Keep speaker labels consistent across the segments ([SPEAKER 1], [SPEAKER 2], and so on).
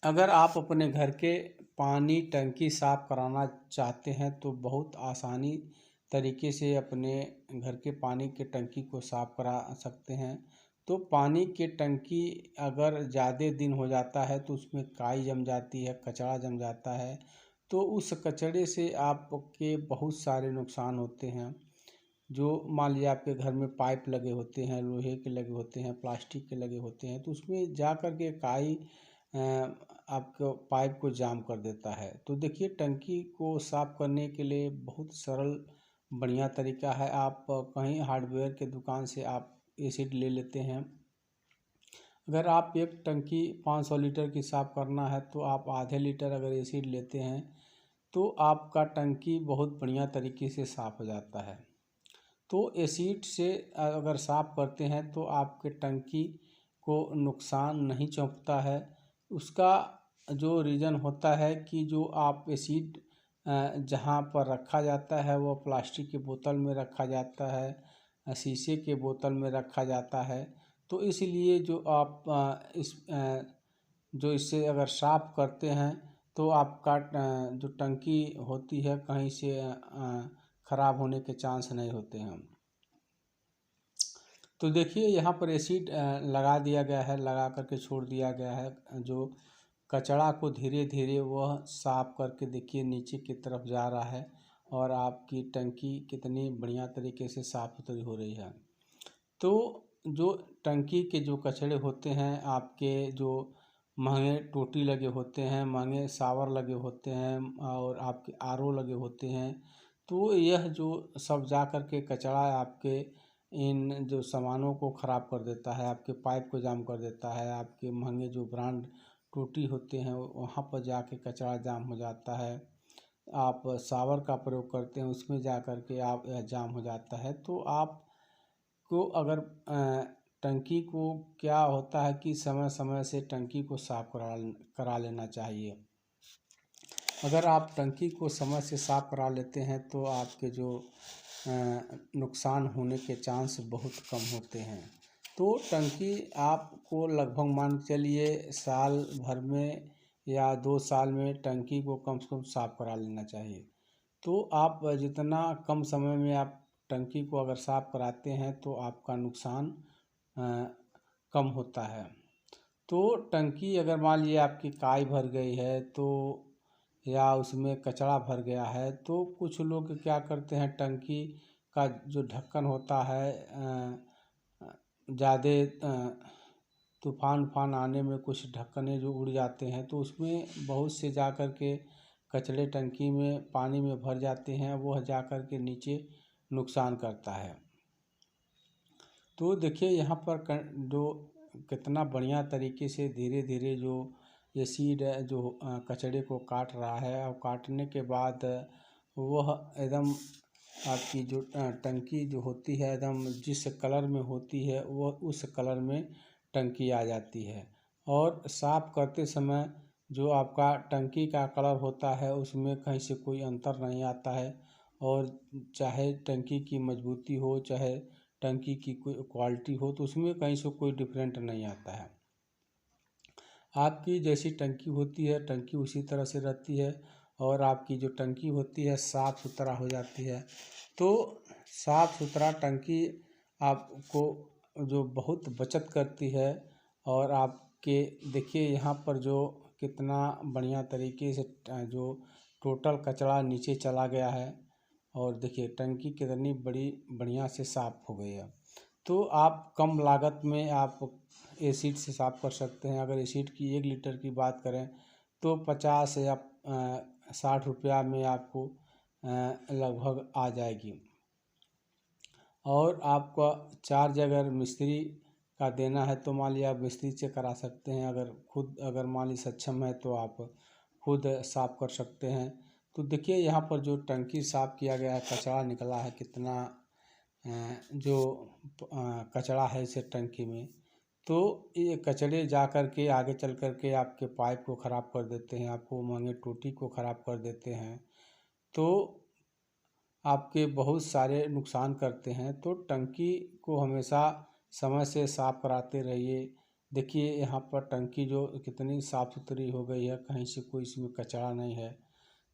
[SPEAKER 1] अगर आप अपने घर के पानी टंकी साफ़ कराना चाहते हैं तो बहुत आसानी तरीके से अपने घर के पानी के टंकी को साफ़ करा सकते हैं। तो पानी की टंकी अगर ज़्यादा दिन हो जाता है तो उसमें काई जम जाती है, कचरा जम जाता है। तो उस कचरे से आपके बहुत सारे नुकसान होते हैं। जो मान लीजिए आपके घर में पाइप लगे होते हैं, लोहे के लगे होते हैं, प्लास्टिक के लगे होते हैं, तो उसमें जा कर के काई आपको पाइप को जाम कर देता है। तो देखिए, टंकी को साफ़ करने के लिए बहुत सरल बढ़िया तरीका है। आप कहीं हार्डवेयर के दुकान से आप एसिड ले लेते हैं। अगर आप एक टंकी 500 लीटर की साफ़ करना है तो आप आधे लीटर अगर एसिड लेते हैं तो आपका टंकी बहुत बढ़िया तरीके से साफ़ हो जाता है। तो एसिड से अगर साफ़ करते हैं तो आपके टंकी को नुकसान नहीं पहुंचता है। उसका जो रीज़न होता है कि जो आप एसिड जहाँ पर रखा जाता है वो प्लास्टिक की बोतल में रखा जाता है, शीशे के बोतल में रखा जाता है। तो इसलिए जो आप जो इससे अगर साफ़ करते हैं तो आपका जो टंकी होती है कहीं से ख़राब होने के चांस नहीं होते हैं। तो देखिए, यहाँ पर एसिड लगा दिया गया है, लगा करके छोड़ दिया गया है। जो कचरा को धीरे धीरे वह साफ करके देखिए नीचे की तरफ जा रहा है और आपकी टंकी कितनी बढ़िया तरीके से साफ सुथरी हो रही है। तो जो टंकी के जो कचरे होते हैं, आपके जो महंगे टोटी लगे होते हैं, महंगे शावर लगे होते हैं और आपके आरओ लगे होते हैं, तो यह जो सब जा कर के कचरा आपके इन जो सामानों को ख़राब कर देता है, आपके पाइप को जाम कर देता है। आपके महंगे जो ब्रांड टूटी होते हैं वहाँ पर जाके कचरा जाम हो जाता है। आप शावर का प्रयोग करते हैं, उसमें जा कर के आप जाम हो जाता है। तो आपको अगर टंकी को क्या होता है कि समय समय से टंकी को साफ करा लेना चाहिए। अगर आप टंकी को समय से साफ करा लेते हैं तो आपके जो नुकसान होने के चांस बहुत कम होते हैं। तो टंकी आपको लगभग मान के चलिए साल भर में या 2 साल में टंकी को कम से कम साफ करा लेना चाहिए। तो आप जितना कम समय में आप टंकी को अगर साफ कराते हैं तो आपका नुकसान कम होता है। तो टंकी अगर मान लीजिए आपकी काई भर गई है तो या उसमें कचरा भर गया है तो कुछ लोग क्या करते हैं, टंकी का जो ढक्कन होता है ज़्यादा तूफान उफान आने में कुछ ढक्कने जो उड़ जाते हैं तो उसमें बहुत से जा कर के कचरे टंकी में पानी में भर जाते हैं, वह जा कर के नीचे नुकसान करता है। तो देखिए, यहाँ पर जो कितना बढ़िया तरीके से धीरे धीरे जो ये सीड है जो कचरे को काट रहा है और काटने के बाद वह एकदम आपकी जो टंकी जो होती है एकदम जिस कलर में होती है वह उस कलर में टंकी आ जाती है। और साफ़ करते समय जो आपका टंकी का कलर होता है उसमें कहीं से कोई अंतर नहीं आता है। और चाहे टंकी की मजबूती हो, चाहे टंकी की कोई क्वालिटी हो, तो उसमें कहीं से कोई डिफरेंट नहीं आता है। आपकी जैसी टंकी होती है टंकी उसी तरह से रहती है और आपकी जो टंकी होती है साफ़ सुथरा हो जाती है। तो साफ़ सुथरा टंकी आपको जो बहुत बचत करती है। और आपके देखिए यहाँ पर जो कितना बढ़िया तरीके से जो टोटल कचरा नीचे चला गया है और देखिए टंकी कितनी बड़ी बढ़िया से साफ़ हो गई है। तो आप कम लागत में आप एसिड से साफ़ कर सकते हैं। अगर एसिड की 1 लीटर की बात करें तो 50 या 60 रुपया में आपको लगभग आ जाएगी। और आपका चार्ज अगर मिस्त्री का देना है तो मान लिया आप मिस्त्री से करा सकते हैं। अगर मान ली सक्षम है तो आप खुद साफ़ कर सकते हैं। तो देखिए यहाँ पर जो टंकी साफ़ किया गया है, कचरा निकला है कितना जो कचरा है इस टंकी में, तो ये कचरे जा कर के आगे चल कर के आपके पाइप को ख़राब कर देते हैं, आपको महंगे टोटी को ख़राब कर देते हैं। तो आपके बहुत सारे नुकसान करते हैं। तो टंकी को हमेशा समय से साफ़ कराते रहिए। देखिए यहाँ पर टंकी जो कितनी साफ़ सुथरी हो गई है, कहीं से कोई इसमें कचरा नहीं है।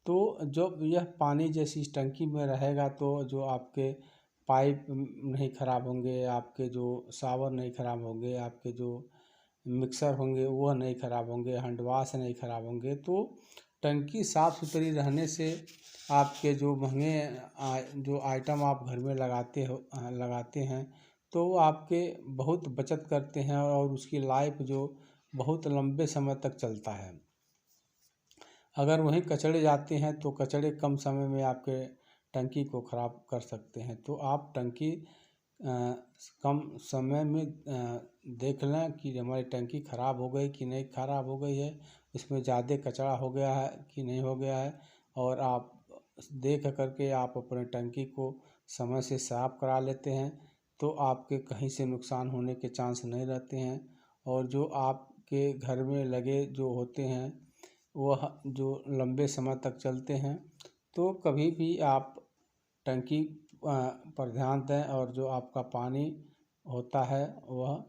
[SPEAKER 1] तो जब यह पानी जैसी इस टंकी में रहेगा तो जो आपके पाइप नहीं ख़राब होंगे, आपके जो शावर नहीं ख़राब होंगे, आपके जो मिक्सर होंगे वह नहीं ख़राब होंगे, हैंड वाश नहीं ख़राब होंगे। तो टंकी साफ़ सुथरी रहने से आपके जो महंगे जो आइटम आप घर में लगाते हैं तो वो आपके बहुत बचत करते हैं और उसकी लाइफ जो बहुत लंबे समय तक चलता है। अगर वहीं कचड़े जाते हैं तो कचड़े कम समय में आपके टंकी को ख़राब कर सकते हैं। तो आप टंकी कम समय में देख लें कि हमारी टंकी ख़राब हो गई कि नहीं ख़राब हो गई है, उसमें ज़्यादा कचरा हो गया है कि नहीं हो गया है। और आप देख करके आप अपने टंकी को समय से साफ़ करा लेते हैं तो आपके कहीं से नुकसान होने के चांस नहीं रहते हैं। और जो आपके घर में लगे जो होते हैं वह जो लंबे समय तक चलते हैं। तो कभी भी आप टंकी पर ध्यान दें और जो आपका पानी होता है वह